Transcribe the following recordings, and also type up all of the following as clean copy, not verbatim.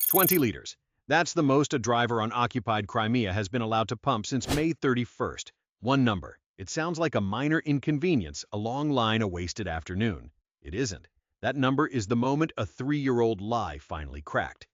20 liters. That's the most a driver on occupied Crimea has been allowed to pump since May 31st. One number. It sounds like a minor inconvenience, a long line, a wasted afternoon. It isn't. That number is the moment a 3-year-old lie finally cracked.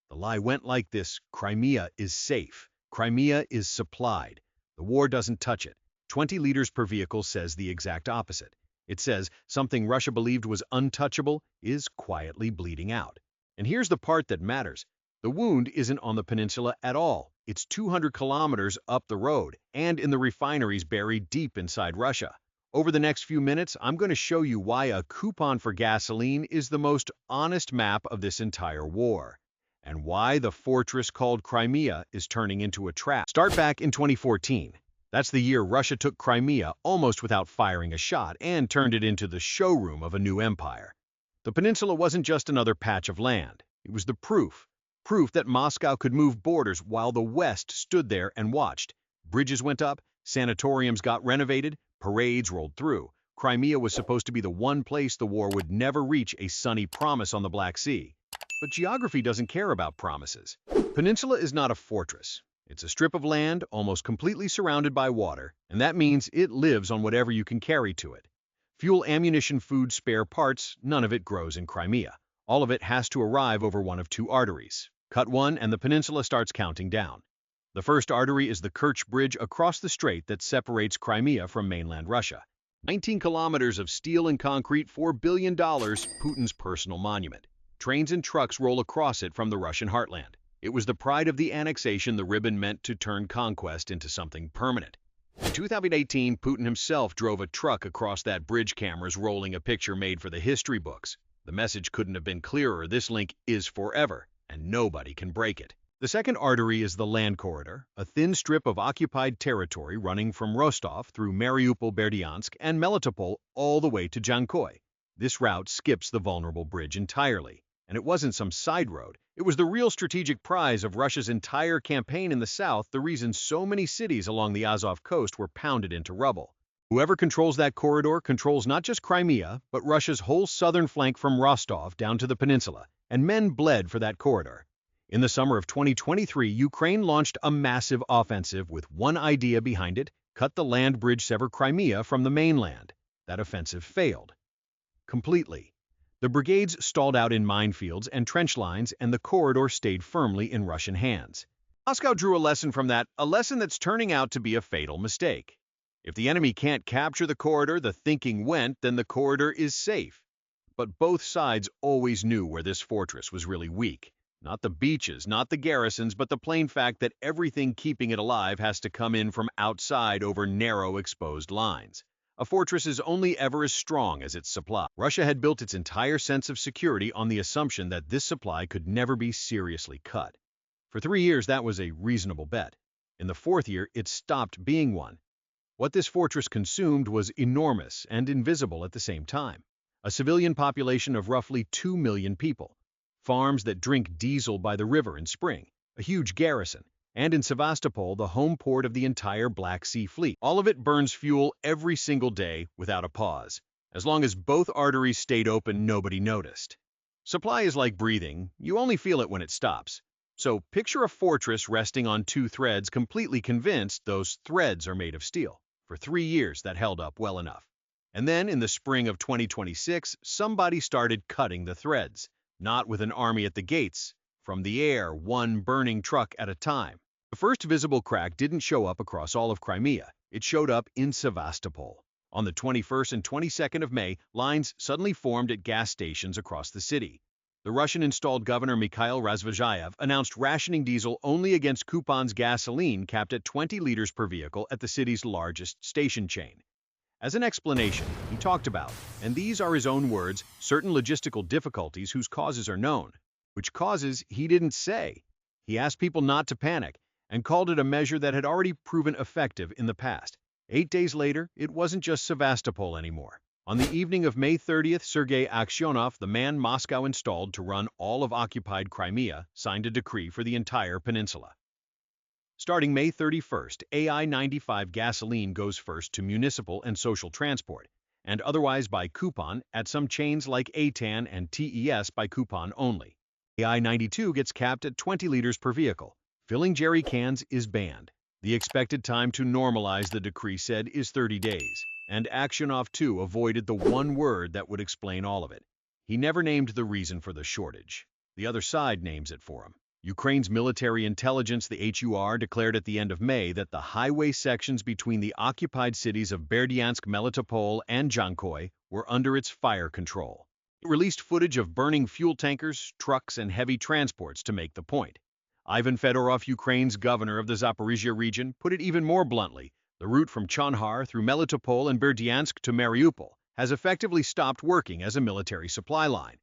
The lie went like this: Crimea is safe. Crimea is supplied. The war doesn't touch it. 20 liters per vehicle says the exact opposite. It says something Russia believed was untouchable is quietly bleeding out. And here's the part that matters. The wound isn't on the peninsula at all. It's 200 kilometers up the road and in the refineries buried deep inside Russia. Over the next few minutes, I'm going to show you why a coupon for gasoline is the most honest map of this entire war, and why the fortress called Crimea is turning into a trap. Start back in 2014. That's the year Russia took Crimea almost without firing a shot and turned it into the showroom of a new empire. The peninsula wasn't just another patch of land. It was the proof that Moscow could move borders while the West stood there and watched. Bridges went up, sanatoriums got renovated, parades rolled through. Crimea was supposed to be the one place the war would never reach, a sunny promise on the Black Sea. But geography doesn't care about promises. Peninsula is not a fortress. It's a strip of land almost completely surrounded by water, and that means it lives on whatever you can carry to it. Fuel, ammunition, food, spare parts, none of it grows in Crimea. All of it has to arrive over one of two arteries. Cut one and the peninsula starts counting down. The first artery is the Kerch Bridge across the strait that separates Crimea from mainland Russia. 19 kilometers of steel and concrete, $4 billion, Putin's personal monument. Trains and trucks roll across it from the Russian heartland. It was the pride of the annexation. The ribbon meant to turn conquest into something permanent. In 2018, Putin himself drove a truck across that bridge, cameras rolling, a picture made for the history books. The message couldn't have been clearer. This link is forever, and nobody can break it. The second artery is the land corridor, a thin strip of occupied territory running from Rostov through Mariupol, Berdyansk, and Melitopol all the way to Jankoy. This route skips the vulnerable bridge entirely. And it wasn't some side road. It was the real strategic prize of Russia's entire campaign in the south, the reason so many cities along the Azov coast were pounded into rubble. Whoever controls that corridor controls not just Crimea, but Russia's whole southern flank from Rostov down to the peninsula, and men bled for that corridor. In the summer of 2023, Ukraine launched a massive offensive with one idea behind it: cut the land bridge, sever Crimea from the mainland. That offensive failed completely. The brigades stalled out in minefields and trench lines, and the corridor stayed firmly in Russian hands. Moscow drew a lesson from that, a lesson that's turning out to be a fatal mistake. If the enemy can't capture the corridor, the thinking went, then the corridor is safe. But both sides always knew where this fortress was really weak. Not the beaches, not the garrisons, but the plain fact that everything keeping it alive has to come in from outside over narrow, exposed lines. A fortress is only ever as strong as its supply. Russia had built its entire sense of security on the assumption that this supply could never be seriously cut. For 3 years, that was a reasonable bet. In the 4th year, it stopped being one. What this fortress consumed was enormous and invisible at the same time. A civilian population of roughly 2 million people. Farms that drink diesel by the river in spring. A huge garrison. And in Sevastopol, the home port of the entire Black Sea fleet. All of it burns fuel every single day without a pause. As long as both arteries stayed open, nobody noticed. Supply is like breathing. You only feel it when it stops. So picture a fortress resting on 2 threads, completely convinced those threads are made of steel. For 3 years, that held up well enough. And then, in the spring of 2026, somebody started cutting the threads. Not with an army at the gates. From the air, one burning truck at a time. The first visible crack didn't show up across all of Crimea. It showed up in Sevastopol. On the 21st and 22nd of May, lines suddenly formed at gas stations across the city. The Russian-installed governor Mikhail Razvozhayev announced rationing diesel only against coupons, gasoline capped at 20 liters per vehicle at the city's largest station chain. As an explanation, he talked about, and these are his own words, certain logistical difficulties whose causes are known. Which causes he didn't say. He asked people not to panic, and called it a measure that had already proven effective in the past. 8 days later, it wasn't just Sevastopol anymore. On the evening of May 30th, Sergei Aksyonov, the man Moscow installed to run all of occupied Crimea, signed a decree for the entire peninsula. Starting May 31st, AI-95 gasoline goes first to municipal and social transport, and otherwise by coupon at some chains like ATAN and TES by coupon only. AI-92 gets capped at 20 liters per vehicle. Filling jerry cans is banned. The expected time to normalize, the decree said, is 30 days. And Aksyonov, too, avoided the one word that would explain all of it. He never named the reason for the shortage. The other side names it for him. Ukraine's military intelligence, the HUR, declared at the end of May that the highway sections between the occupied cities of Berdyansk, Melitopol, and Jankoy were under its fire control. It released footage of burning fuel tankers, trucks, and heavy transports to make the point. Ivan Fedorov, Ukraine's governor of the Zaporizhia region, put it even more bluntly. The route from Chonhar through Melitopol and Berdyansk to Mariupol has effectively stopped working as a military supply line.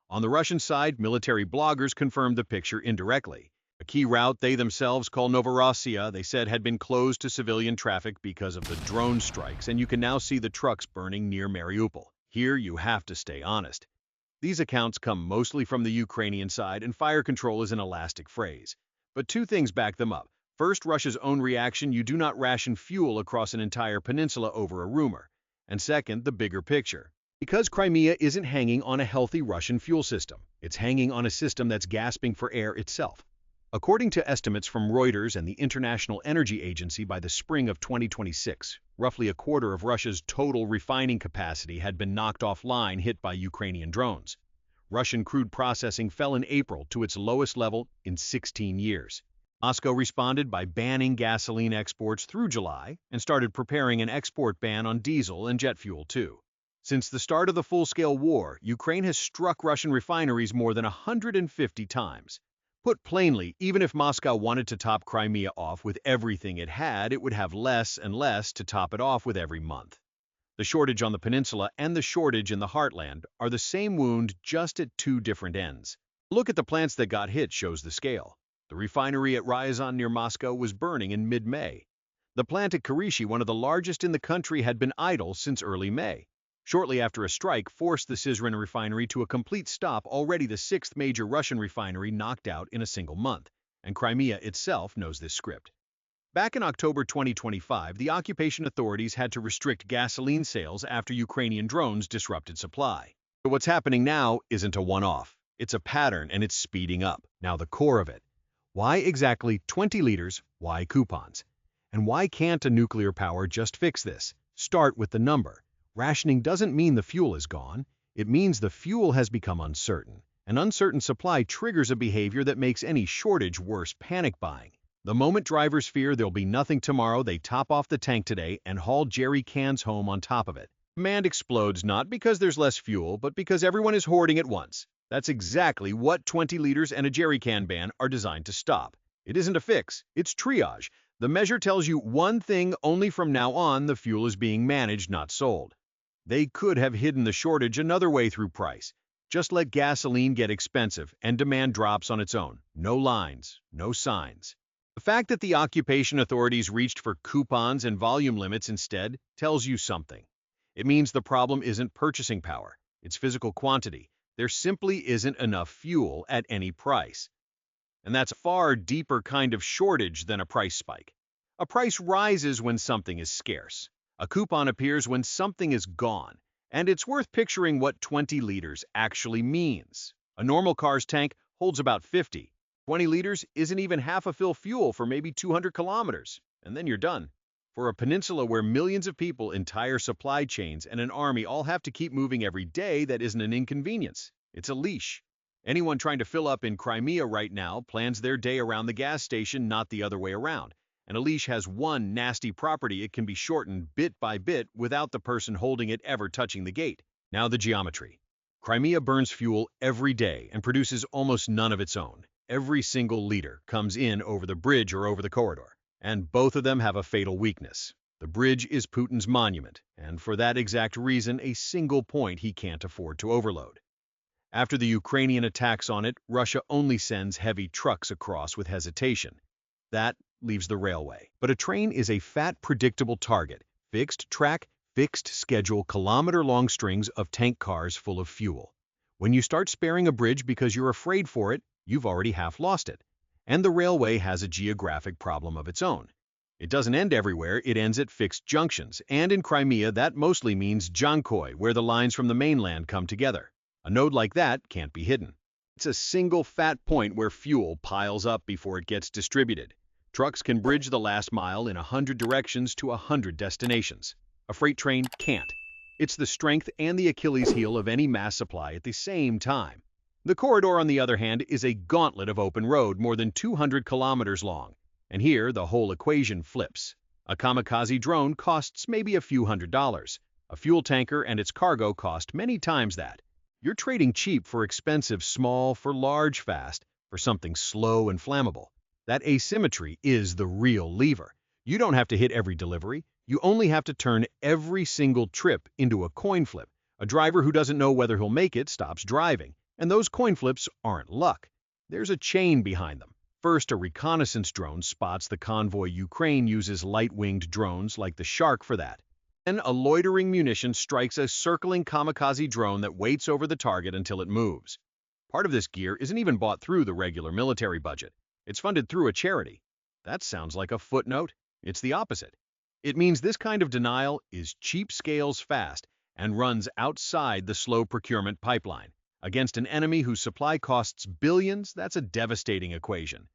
On the Russian side, military bloggers confirmed the picture indirectly. A key route they themselves call Novorossiya, they said, had been closed to civilian traffic because of the drone strikes, and you can now see the trucks burning near Mariupol. Here you have to stay honest. These accounts come mostly from the Ukrainian side, and fire control is an elastic phrase. But two things back them up. First, Russia's own reaction: you do not ration fuel across an entire peninsula over a rumor. And second, the bigger picture. Because Crimea isn't hanging on a healthy Russian fuel system, it's hanging on a system that's gasping for air itself. According to estimates from Reuters and the International Energy Agency, by the spring of 2026, roughly a quarter of Russia's total refining capacity had been knocked offline, hit by Ukrainian drones. Russian crude processing fell in April to its lowest level in 16 years. Moscow responded by banning gasoline exports through July and started preparing an export ban on diesel and jet fuel too. Since the start of the full-scale war, Ukraine has struck Russian refineries more than 150 times. Put plainly, even if Moscow wanted to top Crimea off with everything it had, it would have less and less to top it off with every month. The shortage on the peninsula and the shortage in the heartland are the same wound, just at two different ends. Look at the plants that got hit shows the scale. The refinery at Ryazan near Moscow was burning in mid-May. The plant at Kerch, one of the largest in the country, had been idle since early May. Shortly after, a strike forced the Syzran refinery to a complete stop, already the sixth major Russian refinery knocked out in a single month, and Crimea itself knows this script. Back in October 2025, the occupation authorities had to restrict gasoline sales after Ukrainian drones disrupted supply. But what's happening now isn't a one-off. It's a pattern, and it's speeding up. Now the core of it. Why exactly 20 liters? Why coupons? And why can't a nuclear power just fix this? Start with the number. Rationing doesn't mean the fuel is gone. It means the fuel has become uncertain. An uncertain supply triggers a behavior that makes any shortage worse: panic buying. The moment drivers fear there'll be nothing tomorrow, they top off the tank today and haul jerry cans home on top of it. Demand explodes, not because there's less fuel, but because everyone is hoarding at once. That's exactly what 20 liters and a jerry can ban are designed to stop. It isn't a fix, it's triage. The measure tells you one thing only: from now on, the fuel is being managed, not sold. They could have hidden the shortage another way: through price. Just let gasoline get expensive and demand drops on its own. No lines, no signs. The fact that the occupation authorities reached for coupons and volume limits instead tells you something. It means the problem isn't purchasing power, it's physical quantity. There simply isn't enough fuel at any price. And that's a far deeper kind of shortage than a price spike. A price rises when something is scarce. A coupon appears when something is gone. And it's worth picturing what 20 liters actually means. A normal car's tank holds about 50. 20 liters isn't even half a fill fuel for maybe 200 kilometers, and then you're done. For a peninsula where millions of people, entire supply chains, and an army all have to keep moving every day, that isn't an inconvenience. It's a leash. Anyone trying to fill up in Crimea right now plans their day around the gas station, not the other way around. And a leash has one nasty property: it can be shortened bit by bit without the person holding it ever touching the gate. Now the geometry. Crimea burns fuel every day and produces almost none of its own. Every single liter comes in over the bridge or over the corridor. And both of them have a fatal weakness. The bridge is Putin's monument, and for that exact reason, a single point he can't afford to overload. After the Ukrainian attacks on it, Russia only sends heavy trucks across with hesitation. That leaves the railway. But a train is a fat, predictable target. Fixed track, fixed schedule, kilometer-long strings of tank cars full of fuel. When you start sparing a bridge because you're afraid for it, you've already half lost it. And the railway has a geographic problem of its own. It doesn't end everywhere, it ends at fixed junctions. And in Crimea, that mostly means Jankoy, where the lines from the mainland come together. A node like that can't be hidden. It's a single fat point where fuel piles up before it gets distributed. Trucks can bridge the last mile in 100 directions to 100 destinations. A freight train can't. It's the strength and the Achilles heel of any mass supply at the same time. The corridor, on the other hand, is a gauntlet of open road more than 200 kilometers long. And here, the whole equation flips. A kamikaze drone costs maybe a few $100s. A fuel tanker and its cargo cost many times that. You're trading cheap for expensive, small for large, fast, for something slow and flammable. That asymmetry is the real lever. You don't have to hit every delivery. You only have to turn every single trip into a coin flip. A driver who doesn't know whether he'll make it stops driving. And those coin flips aren't luck. There's a chain behind them. First, a reconnaissance drone spots the convoy. Ukraine uses light-winged drones like the Shark for that. Then a loitering munition strikes a circling kamikaze drone that waits over the target until it moves. Part of this gear isn't even bought through the regular military budget. It's funded through a charity. That sounds like a footnote. It's the opposite. It means this kind of denial is cheap, scales fast, and runs outside the slow procurement pipeline. Against an enemy whose supply costs billions, that's a devastating equation.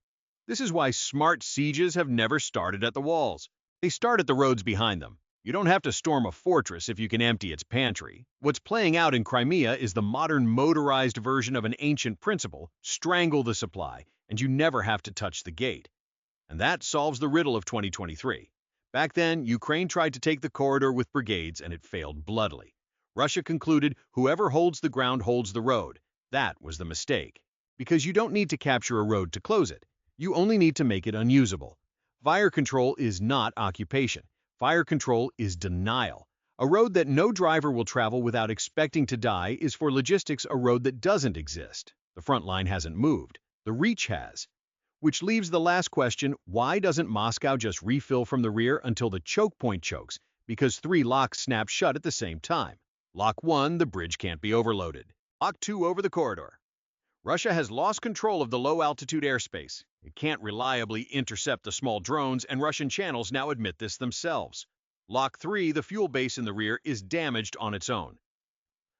This is why smart sieges have never started at the walls. They start at the roads behind them. You don't have to storm a fortress if you can empty its pantry. What's playing out in Crimea is the modern motorized version of an ancient principle: strangle the supply, and you never have to touch the gate. And that solves the riddle of 2023. Back then, Ukraine tried to take the corridor with brigades, and it failed bloodily. Russia concluded whoever holds the ground holds the road. That was the mistake. Because you don't need to capture a road to close it. You only need to make it unusable. Fire control is not occupation. Fire control is denial. A road that no driver will travel without expecting to die is, for logistics, a road that doesn't exist. The front line hasn't moved. The reach has. Which leaves the last question: why doesn't Moscow just refill from the rear until the choke point chokes? Because 3 locks snap shut at the same time. Lock 1, the bridge can't be overloaded. Lock 2, over the corridor. Russia has lost control of the low-altitude airspace. It can't reliably intercept the small drones, and Russian channels now admit this themselves. Lock 3, the fuel base in the rear, is damaged on its own.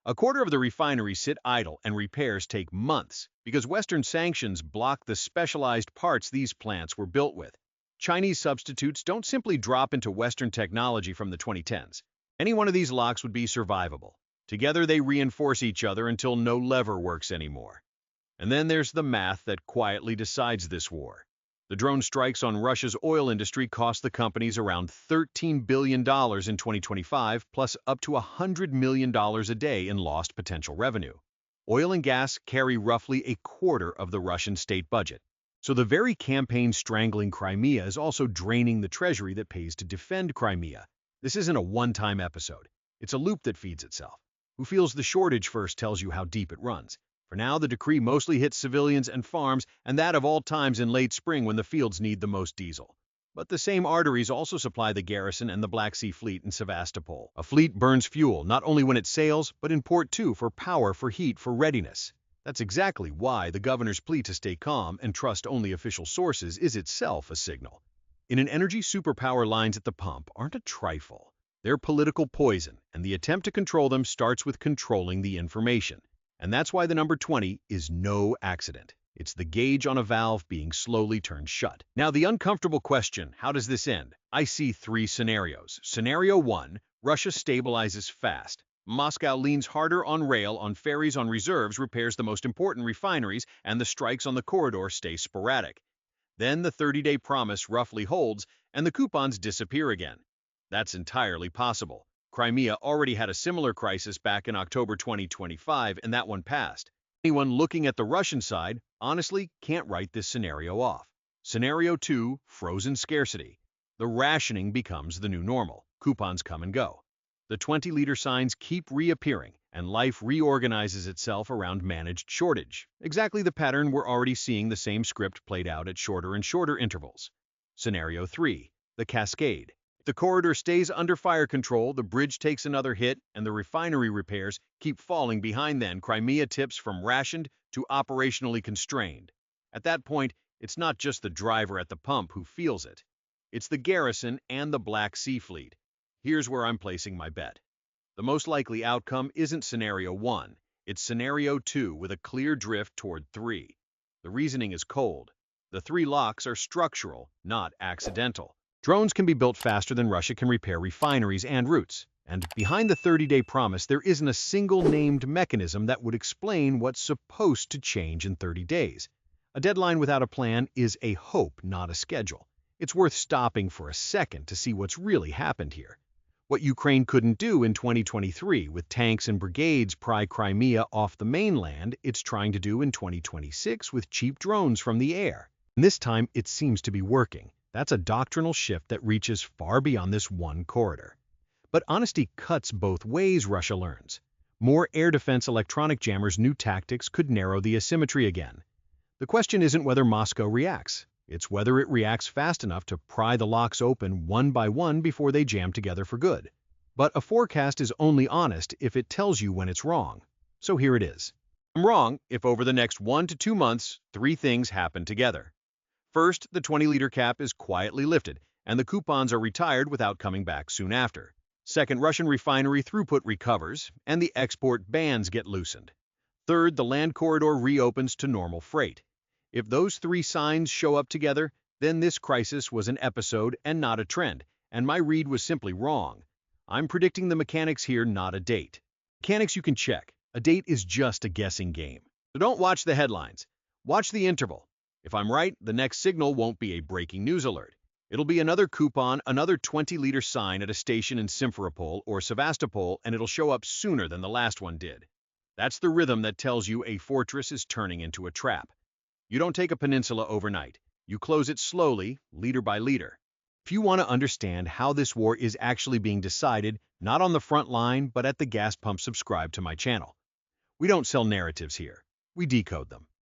A quarter of the refineries sit idle, and repairs take months because Western sanctions block the specialized parts these plants were built with. Chinese substitutes don't simply drop into Western technology from the 2010s. Any one of these locks would be survivable. Together they reinforce each other until no lever works anymore. And then there's the math that quietly decides this war. The drone strikes on Russia's oil industry cost the companies around $13 billion in 2025, plus up to $100 million a day in lost potential revenue. Oil and gas carry roughly a quarter of the Russian state budget. So the very campaign strangling Crimea is also draining the treasury that pays to defend Crimea. This isn't a one-time episode. It's a loop that feeds itself. Who feels the shortage first tells you how deep it runs. For now, the decree mostly hits civilians and farms, and that of all times in late spring when the fields need the most diesel. But the same arteries also supply the garrison and the Black Sea Fleet in Sevastopol. A fleet burns fuel not only when it sails, but in port too, for power, for heat, for readiness. That's exactly why the governor's plea to stay calm and trust only official sources is itself a signal. In an energy superpower, lines at the pump aren't a trifle. They're political poison, and the attempt to control them starts with controlling the information. And that's why the number 20 is no accident. It's the gauge on a valve being slowly turned shut. Now, the uncomfortable question: how does this end? I see 3 scenarios. Scenario 1, Russia stabilizes fast. Moscow leans harder on rail, on ferries, on reserves, repairs the most important refineries, and the strikes on the corridor stay sporadic. Then the 30-day promise roughly holds, and the coupons disappear again. That's entirely possible. Crimea already had a similar crisis back in October 2025, and that one passed. Anyone looking at the Russian side, honestly, can't write this scenario off. Scenario 2, frozen scarcity. The rationing becomes the new normal. Coupons come and go. The 20-liter signs keep reappearing, and life reorganizes itself around managed shortage. Exactly the pattern we're already seeing, the same script played out at shorter and shorter intervals. Scenario 3, the cascade. If the corridor stays under fire control, the bridge takes another hit, and the refinery repairs keep falling behind. Then Crimea tips from rationed to operationally constrained. At that point, it's not just the driver at the pump who feels it. It's the garrison and the Black Sea Fleet. Here's where I'm placing my bet. The most likely outcome isn't scenario 1. It's scenario 2 with a clear drift toward 3. The reasoning is cold. The 3 locks are structural, not accidental. Drones can be built faster than Russia can repair refineries and routes. And behind the 30-day promise, there isn't a single named mechanism that would explain what's supposed to change in 30 days. A deadline without a plan is a hope, not a schedule. It's worth stopping for a second to see what's really happened here. What Ukraine couldn't do in 2023 with tanks and brigades pry Crimea off the mainland, it's trying to do in 2026 with cheap drones from the air. And this time, it seems to be working. That's a doctrinal shift that reaches far beyond this one corridor. But honesty cuts both ways, Russia learns. More air defense electronic jammers' new tactics could narrow the asymmetry again. The question isn't whether Moscow reacts. It's whether it reacts fast enough to pry the locks open one by one before they jam together for good. But a forecast is only honest if it tells you when it's wrong. So here it is. I'm wrong if over the next 1 to 2 months, 3 things happen together. First, the 20-liter cap is quietly lifted, and the coupons are retired without coming back soon after. Second, Russian refinery throughput recovers, and the export bans get loosened. Third, the land corridor reopens to normal freight. If those 3 signs show up together, then this crisis was an episode and not a trend, and my read was simply wrong. I'm predicting the mechanics here, not a date. Mechanics you can check. A date is just a guessing game. So don't watch the headlines. Watch the interval. If I'm right, the next signal won't be a breaking news alert. It'll be another coupon, another 20-liter sign at a station in Simferopol or Sevastopol, and it'll show up sooner than the last one did. That's the rhythm that tells you a fortress is turning into a trap. You don't take a peninsula overnight. You close it slowly, liter by liter. If you want to understand how this war is actually being decided, not on the front line, but at the gas pump, subscribe to my channel. We don't sell narratives here. We decode them.